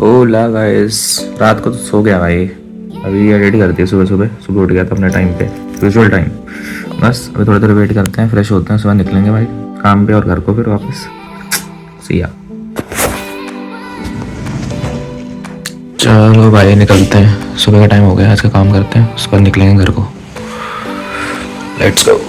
ओला guys, रात को तो सो गया भाई। अभी ये रेडी करती है, सुबह सुबह सुबह उठ गया था अपने टाइम पे, यूजुअल टाइम। बस अभी थोड़ी देर वेट करते हैं, फ्रेश होते हैं, सुबह निकलेंगे भाई काम पे और घर को फिर वापस। सिया चलो भाई निकलते हैं, सुबह का टाइम हो गया, आज का काम करते हैं, उस पर निकलेंगे घर को। Let's go.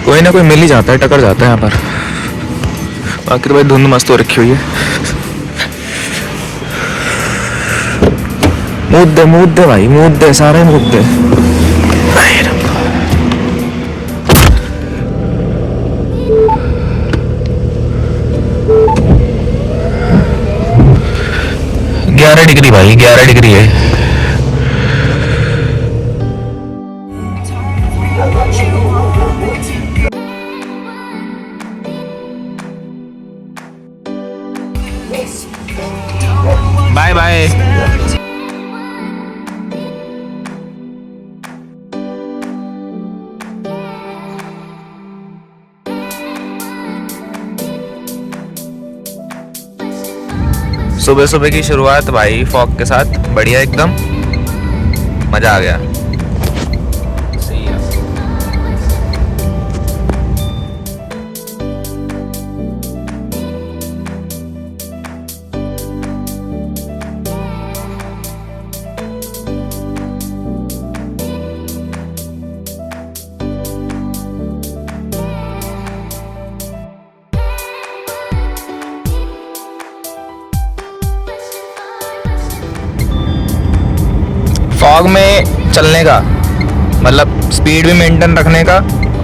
कोई ना कोई मिल ही जाता है, टकर जाता है यहाँ पर। बाकी तो भाई धुंध मस्त हो रखी हुई है। मूद दे भाई, मूद दे, सारे मूद दे। नहीं रब्बा। 11 डिग्री भाई, 11 डिग्री है। Bye bye. सुबह सुबह की शुरुआत भाई फॉग के साथ, बढ़िया एकदम, मजा आ गया। सही है। फॉग में चलने का मतलब स्पीड भी मेंटेन रखने का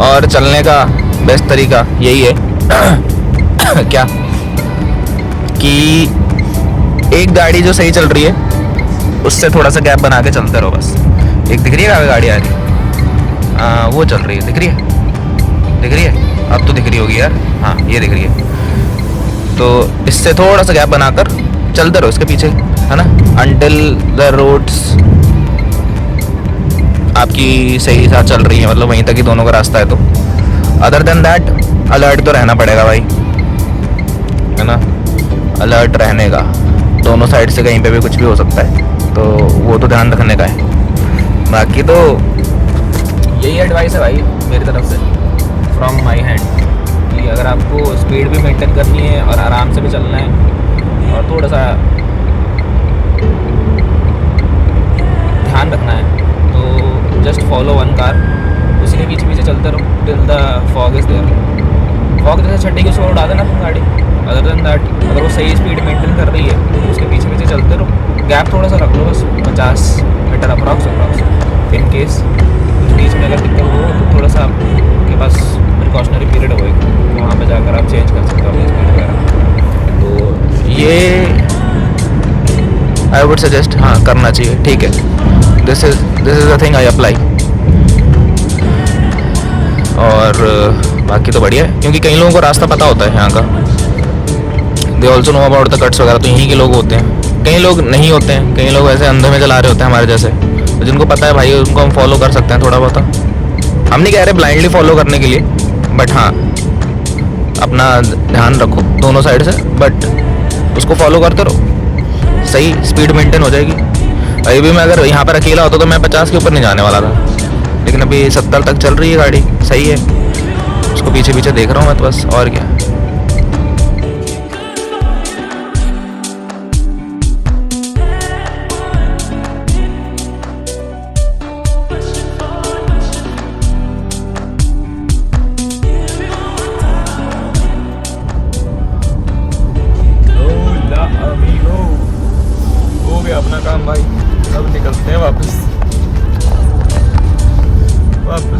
और चलने का बेस्ट तरीका यही है क्या कि एक गाड़ी जो सही चल रही है उससे थोड़ा सा गैप बना के चलते रहो बस। एक दिख रही है गाड़ी आ रही है, वो चल रही है, दिख रही है, दिख रही है, अब तो दिख रही होगी यार, हाँ ये दिख रही है। तो इससे थोड़ा सा गैप बनाकर चलते रहो इसके पीछे, है ना, अंटिल द रोड्स आपकी सही साथ चल रही है, मतलब वहीं तक ही दोनों का रास्ता है। तो अदर देन दैट अलर्ट तो रहना पड़ेगा भाई, है ना, अलर्ट रहने का, दोनों साइड से कहीं पे भी कुछ भी हो सकता है, तो वो तो ध्यान रखने का है। बाकी तो यही एडवाइस है भाई मेरी तरफ से, फ्रॉम माई हैंड, कि अगर आपको स्पीड भी मेंटेन करनी है और आराम से भी चलना है और थोड़ा सा ध्यान रखना है, तो जस्ट फॉलो वन कार, उसी के पीछे पीछे चलते रहो till the fog is there. Fog जैसे छड्डी की उसको उड़ा देना तुम गाड़ी। अदर देन दैट अगर वो सही स्पीड मेंटेन कर रही है तो उसके पीछे पीछे चलते रहो, गैप थोड़ा सा रख लो बस 50 मीटर अप्रॉक्स। इन केस कुछ बीच में अगर दिक्कत हो तो थोड़ा सा आपके पास प्रिकॉशनरी पीरियड होएगा, वहाँ पर जाकर आप चेंज कर सकते हो अपनी स्पीड वगैरह। तो ये आई वुड सजेस्ट, हाँ करना चाहिए, ठीक है। This is the thing I apply. और बाकी तो बढ़िया है, क्योंकि कई लोगों को रास्ता पता होता है यहाँ का, they also know about the cuts वगैरह, तो यहीं के लोग होते हैं। कई लोग नहीं होते हैं, कई लोग ऐसे अंधे में चला रहे होते हैं हमारे जैसे, तो जिनको पता है भाई उनको हम फॉलो कर सकते हैं थोड़ा बहुत। हम नहीं कह रहे ब्लाइंडली फॉलो करने के लिए, बट हाँ अपना ध्यान रखो दोनों साइड से, बट उसको फॉलो करते रहो, सही स्पीड मेंटेन हो जाएगी। अभी भी मैं अगर यहाँ पर अकेला होता तो मैं 50 के ऊपर नहीं जाने वाला था, लेकिन अभी 70 तक चल रही है गाड़ी, सही है। उसको पीछे पीछे देख रहा हूँ मैं तो बस, और क्या। हो गया अपना काम भाई, अब निकलते हैं वापस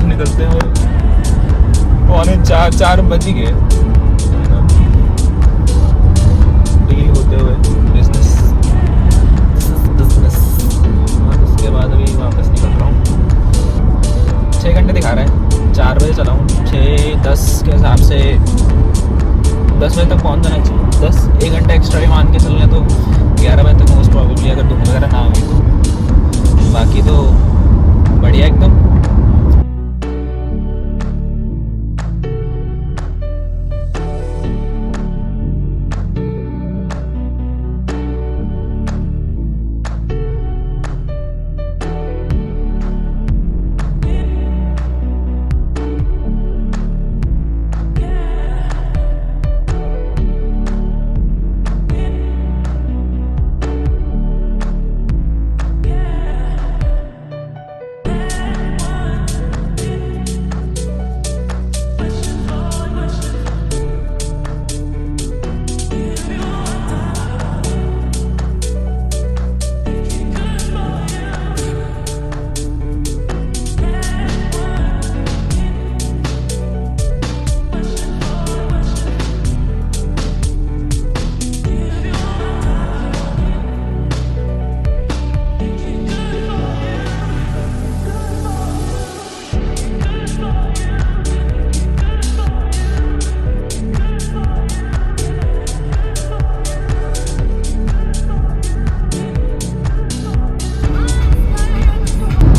निकलते हैं। और 4 बज ही गए डील होते हुए बिजनेस। और उसके बाद अभी वापस निकल रहा हूँ, 6 घंटे दिखा रहा है। 4 बजे चला हूँ, 6-10 के हिसाब से 10 बजे तक पहुँच जाना चाहिए। 1 घंटा एक्स्ट्रा भी मान के चल रहे तो 11 बजे तक मोस्ट प्रॉबेबली, अगर धूप वगैरह ना हुई तो। बाकी तो बढ़िया एकदम।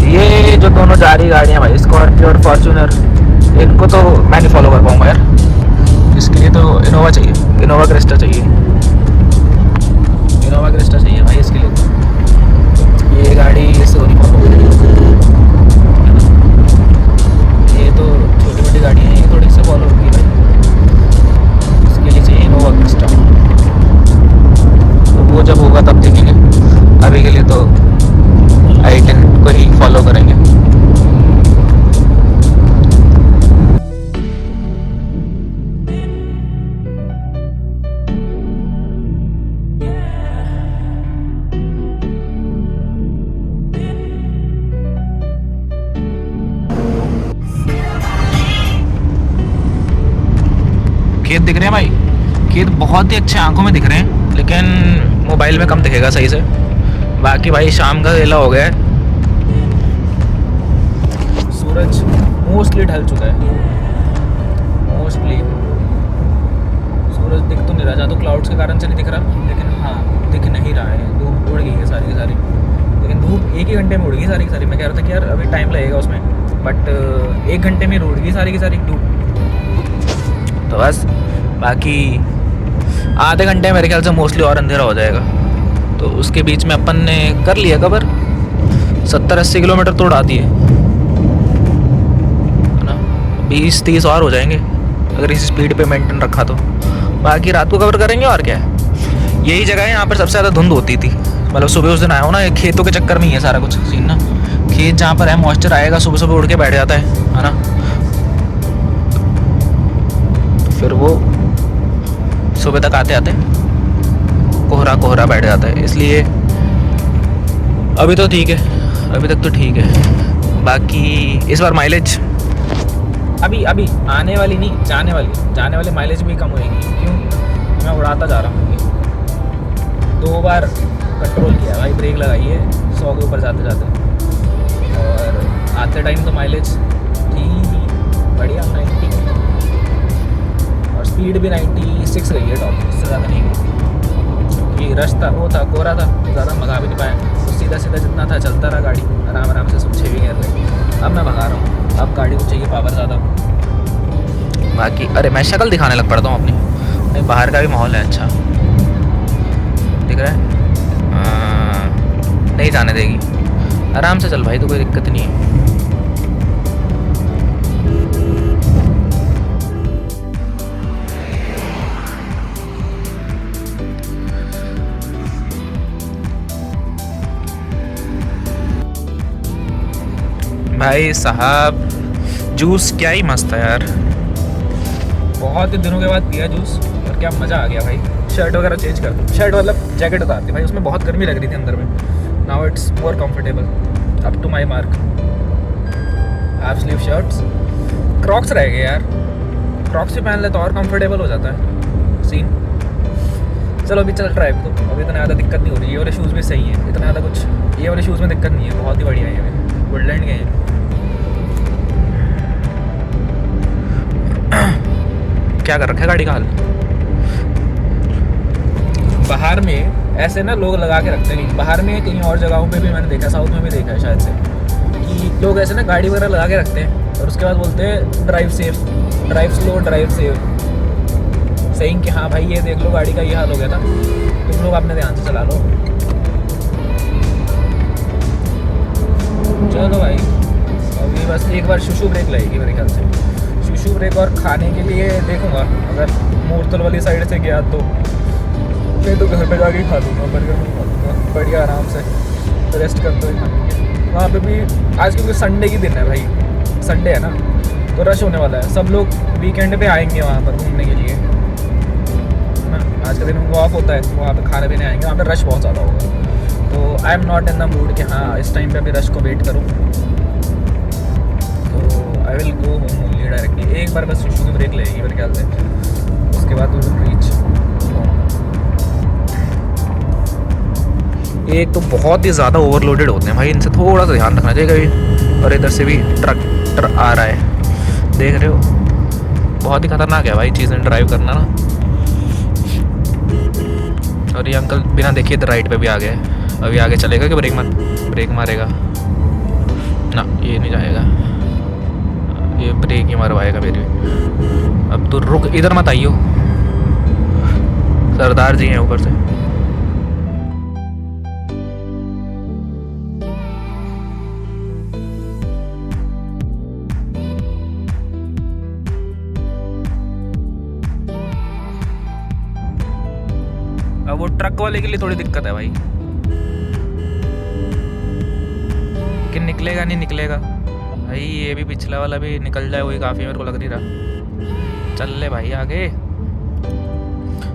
ये जो दोनों जा रही गाड़ियाँ भाई, स्कॉर्पियो और फॉर्च्यूनर, इनको तो मैं नहीं फॉलो कर पाऊँगा यार। इसके लिए तो इनोवा चाहिए, इनोवा क्रिस्टा चाहिए, इनोवा क्रिस्टा चाहिए भाई इसके लिए तो। ये गाड़ी इससे नहीं फॉलो करेगी, ये तो छोटी मोटी गाड़ियाँ हैं, ये थोड़ी से फॉलो होगी भाई। इसके लिए चाहिए इनोवा क्रिस्टा, तो वो जब होगा तब देखेंगे। अभी के लिए तो i10 को ही फॉलो करेंगे। खेत दिख रहे हैं भाई, खेत बहुत ही अच्छे आंखों में दिख रहे हैं, लेकिन मोबाइल में कम दिखेगा सही से। बाकी भाई शाम का वेला हो गया है, सूरज मोस्टली ढल चुका है, मोस्टली सूरज दिख तो नहीं रहा, ज़्यादा क्लाउड्स के कारण से नहीं दिख रहा, लेकिन हाँ दिख नहीं रहा है। धूप उड़ गई है सारी की सारी, लेकिन धूप 1 ही घंटे में उड़ गई सारी की सारी। मैं कह रहा था कि यार अभी टाइम लगेगा उसमें, बट 1 घंटे में उड़ गई सारी की सारी धूप। तो बस बाकी आधे घंटे मेरे ख्याल से मोस्टली और अंधेरा हो जाएगा, तो उसके बीच में अपन ने कर लिया कवर। 70-80 किलोमीटर तो उड़ाती है ना, 20-30 और हो जाएंगे अगर इस स्पीड पे मेंटेन रखा तो। बाकी रात को कवर करेंगे और क्या है। यही जगह है यहाँ पर सबसे ज़्यादा धुंध होती थी, मतलब सुबह उस दिन आया हूँ ना, खेतों के चक्कर में ही है सारा कुछ सीन ना। खेत जहाँ पर है मॉइस्चर आएगा, सुबह सुबह उड़ के बैठ जाता है ना, तो फिर वो सुबह तक आते आते कोहरा कोहरा बैठ जाता है। इसलिए अभी तो ठीक है, अभी तक तो ठीक है। बाकी इस बार माइलेज अभी आने वाली नहीं, जाने वाली माइलेज भी कम होएगी। क्यों? मैं उड़ाता जा रहा हूँ। 2 बार कंट्रोल किया भाई, ब्रेक लगाई है 100 के ऊपर जाते जाते, और आते टाइम तो माइलेज थी बढ़िया 90, और स्पीड भी 96 गई है टॉप, इससे ज़्यादा नहीं गई। ये रश था, वो था, कोहरा था, ज़्यादा भगा भी नहीं पाया, तो सीधा सीधा जितना था चलता रहा गाड़ी आराम आराम से, सब 6 भी गिर रहे। अब मैं भगा रहा हूँ, अब गाड़ी को चाहिए पावर ज़्यादा। बाकी अरे मैं शक्ल दिखाने लग पड़ता हूँ अपनी, बाहर का भी माहौल है अच्छा दिख रहा है। नहीं जाने देगी, आराम से चल भाई, तो कोई दिक्कत नहीं है। भाई साहब जूस क्या ही मस्त है यार, बहुत ही दिनों के बाद पिया जूस, और क्या मज़ा आ गया भाई। शर्ट वगैरह चेंज कर, शर्ट मतलब जैकेट उतारती भाई, उसमें बहुत गर्मी लग रही थी अंदर में। Now it's more comfortable up to my mark. Half sleeve shirts, crocs रह गए यार, क्रॉक्स भी पहन ले तो और कंफर्टेबल हो जाता है सीन। चलो अभी चल ड्राइव, तो अभी इतना ज़्यादा दिक्कत नहीं हो रही। ये वाले शूज़ भी सही है, इतना ज़्यादा कुछ ये वाले शूज़ में दिक्कत नहीं है, बहुत ही बढ़िया है, वुडलैंड के हैं। क्या कर रखा है गाड़ी का हाल। बाहर में ऐसे ना लोग लगा के रखते हैं, बाहर में कहीं और जगहों पे भी मैंने देखा, साउथ में भी देखा है शायद से, कि लोग ऐसे ना गाड़ी वगैरह लगा के रखते हैं और उसके बाद बोलते हैं drive safe, drive slow, drive safe, सही कि हाँ भाई ये देख लो गाड़ी का ये हाल हो गया था, तुम लोग अपने ध्यान से चला लो। चलो भाई अभी बस एक बार शुशु ब्रेक लगेगी मेरे ख्याल से, शुशु ब्रेक, और खाने के लिए देखूंगा अगर मूर्तल वाली साइड से गया तो मैं तो घर पे जाके खा लूँगा, बर्गर में खा लूँगा बढ़िया आराम से, रेस्ट करते हुए खाएंगे वहाँ पे भी। आज क्योंकि संडे की दिन है भाई, संडे है ना तो रश होने वाला है, सब लोग वीकेंड पे आएंगे वहाँ पर घूमने के लिए ना, आज का दिन उनको ऑफ होता है तो वहाँ पे खाने पीने आएंगे, वहाँ पे रश बहुत ज़्यादा होगा। तो I am not in the mood कि हाँ इस टाइम पे अभी रश को वेट करूँ, तो I will go home only directly. एक बार बस शुशु की ब्रेक लगेगी मेरे ख्याल से, उसके बाद वी विल रीच होम। एक तो बहुत ही ज़्यादा ओवरलोडेड होते हैं भाई, इनसे थोड़ा सा ध्यान रखना चाहिए कभी। और इधर से भी ट्रक आ रहा है, देख रहे हो, बहुत ही खतरनाक है भाई चीज़ें ड्राइव करना ना। और ये अंकल बिना देखे इधर राइट पे भी आ गए, अभी आगे चलेगा कि ब्रेक मारेगा ना, ये नहीं जाएगा, ये ब्रेक ही मारवाएगा मेरी। अब तो रुक, इधर मत आइयो, सरदार जी हैं ऊपर से। अब वो ट्रक वाले के लिए थोड़ी दिक्कत है भाई कि निकलेगा नहीं निकलेगा भाई, ये भी पिछला वाला भी निकल जाए वही काफ़ी, मेरे को लग नहीं रहा। चल ले भाई आगे,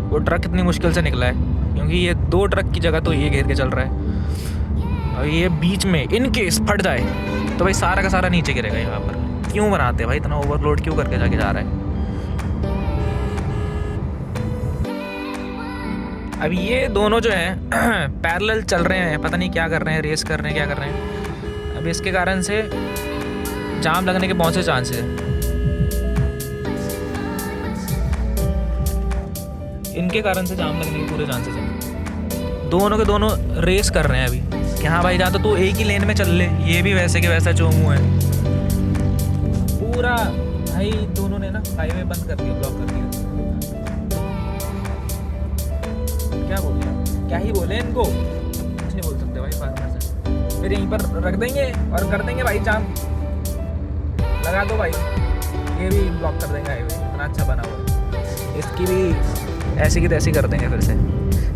वो ट्रक इतनी मुश्किल से निकला है क्योंकि ये 2 ट्रक की जगह तो ये घेर के चल रहा है, और ये बीच में इन केस फट जाए तो भाई सारा का सारा नीचे गिरेगा। यहाँ पर क्यों बनाते हैं भाई, इतना ओवरलोड क्यों करके जाके जा रहा है। अभी ये दोनों जो हैं पैरेलल चल रहे हैं, पता नहीं क्या कर रहे हैं, रेस कर रहे हैं, क्या कर रहे हैं। अभी इसके कारण से जाम लगने के बहुत से चांसेस हैं, इनके कारण से जाम लगने के पूरे चांसेस हैं। दोनों के दोनों रेस कर रहे हैं अभी कि हाँ भाई जा तो तू एक ही लेन में चल ले, ये भी वैसे के वैसा चोमू है पूरा भाई। दोनों ने ना हाईवे बंद कर दिया, ब्लॉक कर दिया। क्या बोले, क्या ही बोले इनको, कुछ नहीं बोल सकते भाई फार्मर से। फिर यहीं पर रख देंगे और कर देंगे भाई जाम, लगा दो भाई, ये भी ब्लॉक कर देंगे हाईवे, इतना अच्छा बना हुआ, इसकी भी ऐसी की तैसी कर देंगे फिर से,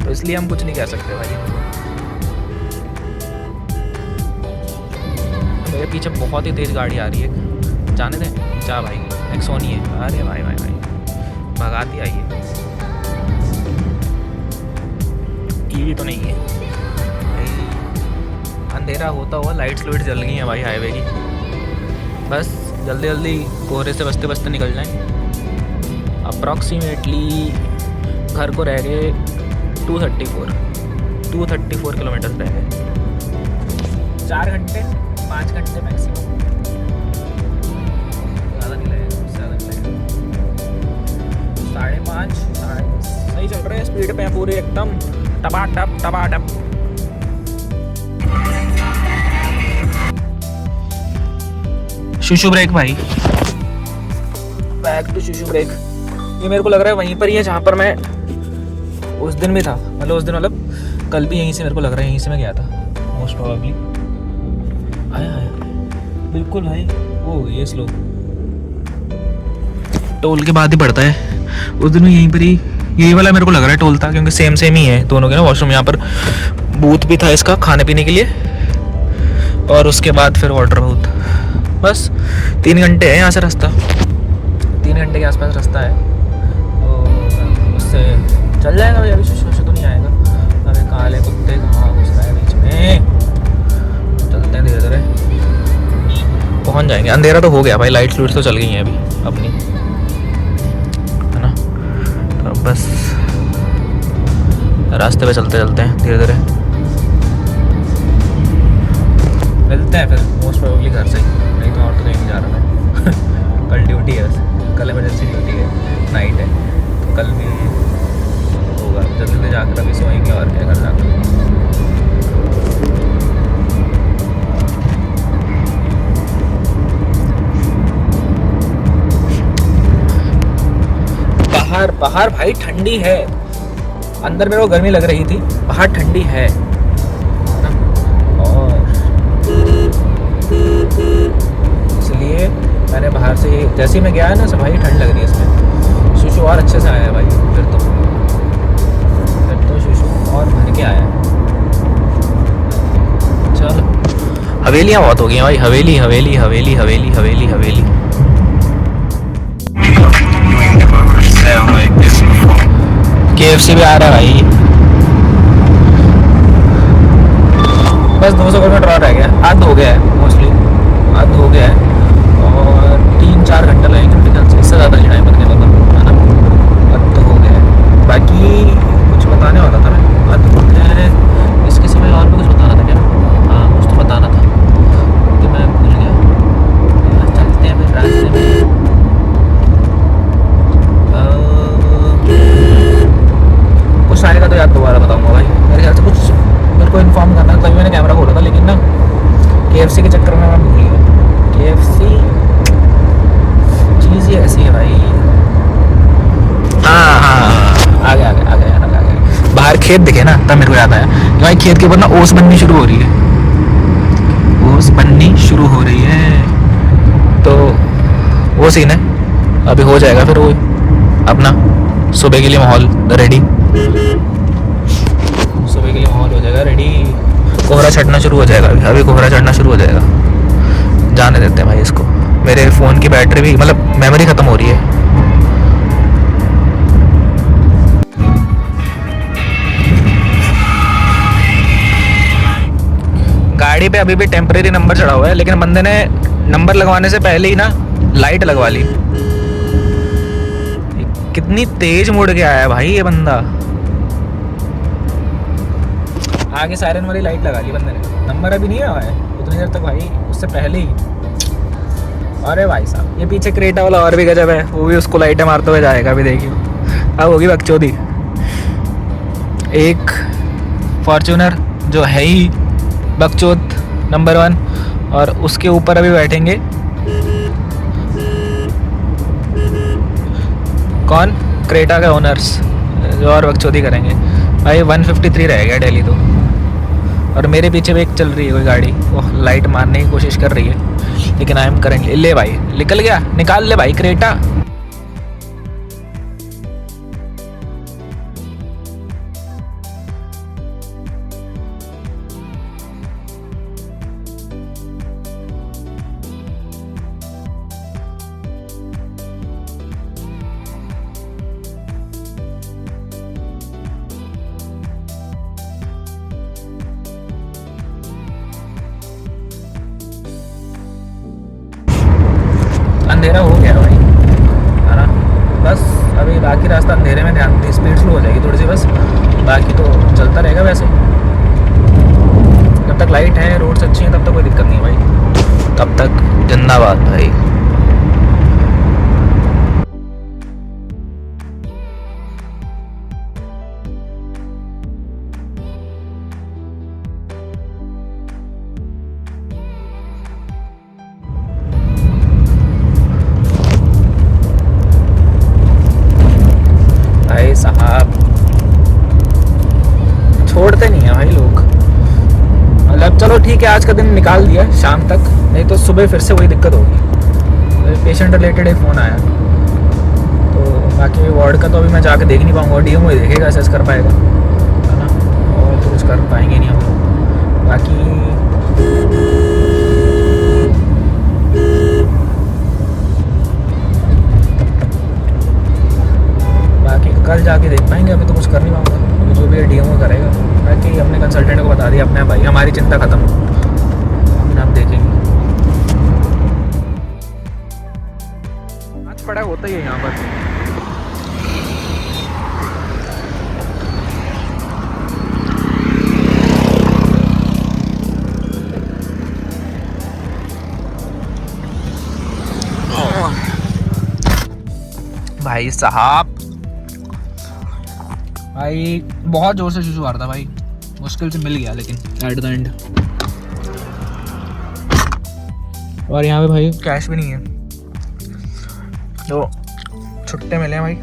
तो इसलिए हम कुछ नहीं कह सकते भाई। मेरे पीछे बहुत ही तेज गाड़ी आ रही है, जाने दें जा भाई, एक्सोनी है। अरे भाई भाई भाई भगाती आई है, ईवी तो नहीं है भाई। अंधेरा होता हुआ लाइट्स लुइट जल गई हैं भाई हाईवे की, बस जल्दी जल्दी कोहरे से बचते बचते निकल जाएं। अप्रॉक्सीमेटली घर को रह गए 234 किलोमीटर रह गए, 4 घंटे 5 घंटे मैक्सिमम, ज़्यादा नहीं लगेगा, उससे ज़्यादा नहीं लगेगा। 5:30 सही चल रहे हैं, स्पीड पे पूरे एकदम टपाटप। शुशु ब्रेक भाई, बैक टू शुशु ब्रेक। ये मेरे को लग रहा है वहीं पर ही है जहाँ पर मैं उस दिन भी था, मतलब कल भी यहीं से मेरे को लग रहा है, यहीं से मैं गया था मोस्ट प्रोबेबली। आया बिल्कुल भाई, वो ये स्लो टोल के बाद ही पड़ता है। उस दिन यहीं पर ही यही वाला मेरे को लग रहा है टोल था, क्योंकि सेम ही है दोनों के ना। वॉशरूम यहाँ पर बूथ भी था इसका खाने पीने के लिए, और उसके बाद फिर वाटर बूथ। बस 3 घंटे है यहाँ से रास्ता, 3 घंटे के आसपास रास्ता है, तो उससे चल जाएगा भाई। अभी शुशु तो नहीं आएगा, अभी काले कुत्ते कहाँ घुस रहा है बीच में। चलते हैं धीरे धीरे, पहुँच जाएंगे। अंधेरा तो हो गया भाई, लाइट्स लूट्स तो चल गई हैं अभी अपनी, है ना। तो बस रास्ते पे चलते चलते हैं धीरे धीरे, मिलते हैं फिर मोस्ट प्रोबेबली घर से, नहीं तो और तो कहीं नहीं जा रहा मैं कल ड्यूटी है, कल इमरजेंसी ड्यूटी है, नाइट है, तो कल भी होगा। जल्दी जाकर अभी सोएंगे और क्या करना। बाहर बाहर भाई ठंडी है, अंदर मेरे को गर्मी लग रही थी, बाहर ठंडी है ना। और इसलिए मैंने बाहर से जैसे ही मैं गया है ना, सब भाई ठंड लग रही है इसमें। शुशु और अच्छे से आया है भाई, फिर तो शुशु और भर के आया है। चलो हवेलियाँ बहुत हो गई हैं भाई, हवेली हवेली हवेली हवेली हवेली हवेली। KFC भी आ रहा है भाई। बस 200 किलोमीटर और रह गया, आध हो गया है मोस्टली, आध हो गया है। और 3-4 घंटे लगेंगे मेरे ख्याल से, इससे ज़्यादा नहीं टाइम लगने वाला है ना। आध तो हो गया है। बाकी कुछ बताने वाला था मैं, आध हो गया है। इसके सिवाय और भी कुछ बताना था क्या? हाँ कुछ तो बताना था कि मैं भूल गया। चलते हैं फिर रास्ते में। कुछ आएगा तो याद दोबारा बताऊंगा भाई, मेरे ख्याल से कुछ मेरे को इन्फॉर्म करना, तभी मैंने कैमरा खोला था। लेकिन ना KFC के चक्कर में मैं भूल गया। KFC चीज़ ही ऐसी है भाई। हाँ हाँ आ गया आ गया आ गया। बाहर खेत दिखे ना, तब मेरे को याद आया कि भाई खेत के ऊपर ना ओस बननी शुरू हो रही है, ओस बननी शुरू हो रही है। तो वो सीन है, अभी हो जाएगा फिर वो अपना सुबह के लिए माहौल रेडी, सुबह के लिए माहौल हो जाएगा रेडी। कोहरा चढ़ना शुरू हो जाएगा, अभी कोहरा चढ़ना शुरू हो जाएगा। जाने देते हैं भाई इसको। मेरे फ़ोन की बैटरी भी, मतलब मेमोरी ख़त्म हो रही है। गाड़ी पे अभी भी टेम्परेरी नंबर चढ़ा हुआ है, लेकिन बंदे ने नंबर लगवाने से पहले ही ना लाइट लगवा ली। कितनी तेज मुड़ के आया है भाई ये बंदा। आगे सायरन वाली लाइट लगा ली बंदे ने, नंबर अभी नहीं आया है उतनी देर तक भाई, उससे पहले ही। अरे भाई साहब, ये पीछे क्रेटा वाला और भी गजब है, वो भी उसको लाइटें मारते हुए जाएगा। अभी देखियो अब होगी बकचोदी। एक फॉर्च्यूनर जो है ही बकचोद नंबर 1, और उसके ऊपर अभी बैठेंगे कौन? क्रेटा के ओनर्स, जो और बकचोदी करेंगे भाई। 153 रह गया दिल्ली तो। और मेरे पीछे भी एक चल रही है कोई गाड़ी, वो लाइट मारने की कोशिश कर रही है, लेकिन आई एम करेंटली। ले भाई निकल गया, निकाल ले भाई क्रेटा। अंधेरा हो गया भाई, है ना। बस अभी बाकी रास्ता अंधेरे में, ध्यान दी स्पीड स्लो हो जाएगी थोड़ी सी बस, बाकी तो चलता रहेगा वैसे। जब तक लाइट है, रोड्स अच्छी हैं, तब तक कोई दिक्कत नहीं भाई, तब तक जिंदाबाद भाई। साहब छोड़ते नहीं है भाई लोग। मतलब चलो ठीक है, आज का दिन निकाल दिया शाम तक, नहीं तो सुबह फिर से वही दिक्कत होगी। पेशेंट रिलेटेड एक फ़ोन आया, तो बाकी वार्ड का तो अभी मैं जाके देख नहीं पाऊँगा, DMO ही देखेगा, असेस कर पाएगा, है ना। और तो कुछ कर पाएंगे नहीं हम लोग। बाकी कल जाके देख पाएंगे, अभी तो कुछ कर नहीं पाऊँगा, अभी जो भी है DMO करेगा। बाकी हमने कंसल्टेंट को बता दिया अपने भाई, हमारी चिंता खत्म, हमने अब देखेंगे। आज पड़ा होता ही है यहाँ पर। भाई साहब, भाई बहुत जोर से शिशु आ रहा था भाई, मुश्किल से मिल गया लेकिन एट द एंड। और यहाँ पे भाई कैश भी नहीं है तो छुट्टे मिले हैं भाई।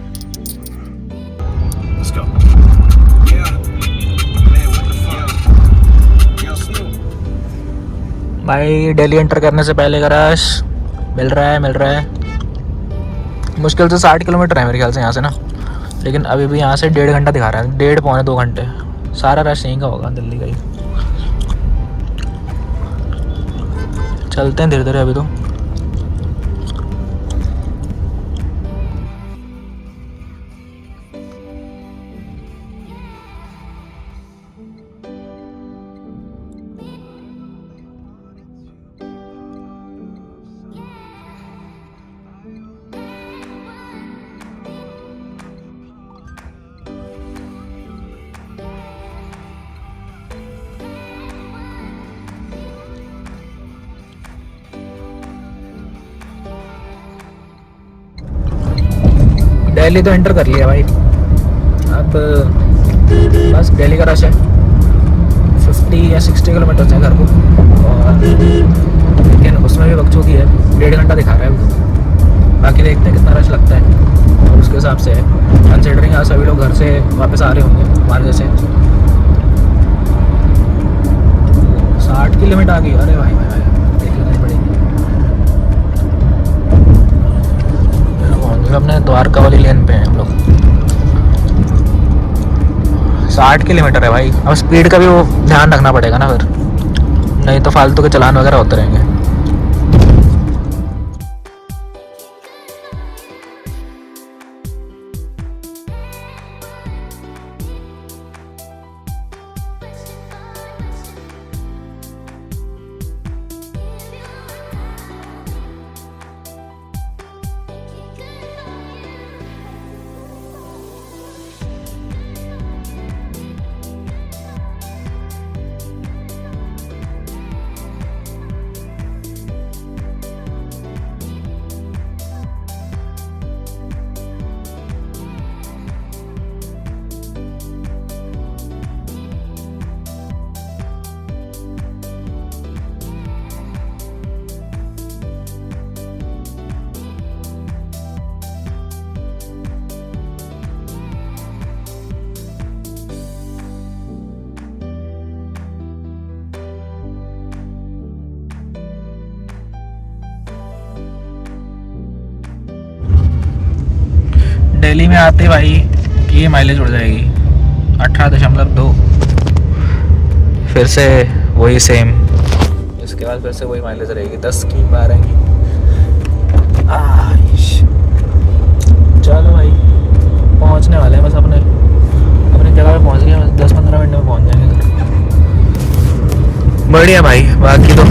भाई दिल्ली एंटर करने से पहले का रश मिल रहा है। मुश्किल से 60 किलोमीटर है मेरे ख्याल से यहाँ से ना, लेकिन अभी भी यहाँ से 1.5 घंटा दिखा रहा है, 1.5 पौने 2 घंटे। सारा रश यहीं का होगा दिल्ली का ही। चलते हैं धीरे धीरे अभी तो। दिल्ली तो एंटर कर लिया भाई, अब बस दिल्ली का रश है। 50 या 60 किलोमीटर है घर को, और लेकिन उसमें भी बकचोदी है, 1.5 घंटा दिखा रहा है अभी तो। बाकी देखते हैं कितना रश लगता है और उसके हिसाब से है, कंसिडरिंग यहाँ सभी लोग घर से वापस आ रहे होंगे हमारे जैसे। 60 किलोमीटर आ गई, अरे भाई भाई देख लेनी पड़ेगी। अपने द्वारका वाली लेन पे हैं हम लोग। 60 किलोमीटर है भाई। अब स्पीड का भी वो ध्यान रखना पड़ेगा ना फिर, नहीं तो फालतू के चलान वगैरह होते रहेंगे। दिल्ली में आते भाई ये माइलेज उड़ जाएगी 18.2, फिर से वही सेम, इसके बाद फिर से वही माइलेज रहेगी 10 की 12 की। चलो भाई पहुंचने वाले हैं बस, अपने जगह पे पहुंच गए, बस 10-15 मिनट में पहुंच जाएंगे। बढ़िया भाई, बाकी तो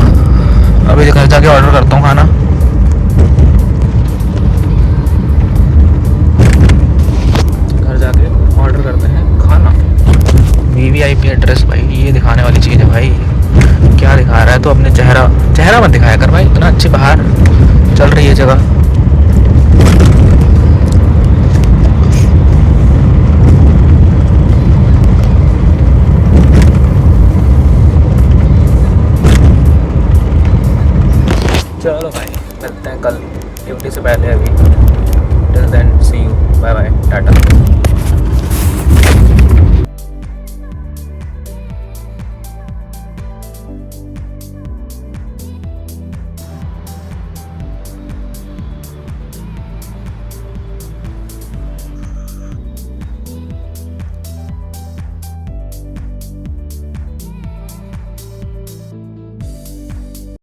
अभी घर जाके ऑर्डर करता हूँ खाना। ऑर्डर करते हैं खाना। VVIP एड्रेस भाई, ये दिखाने वाली चीज़ है भाई। क्या दिखा रहा है तो अपने चेहरा मत दिखाया कर भाई, इतना अच्छी बाहर चल रही है जगह। चलो भाई मिलते हैं कल ड्यूटी से पहले। अभी till then see you, bye bye, Tata.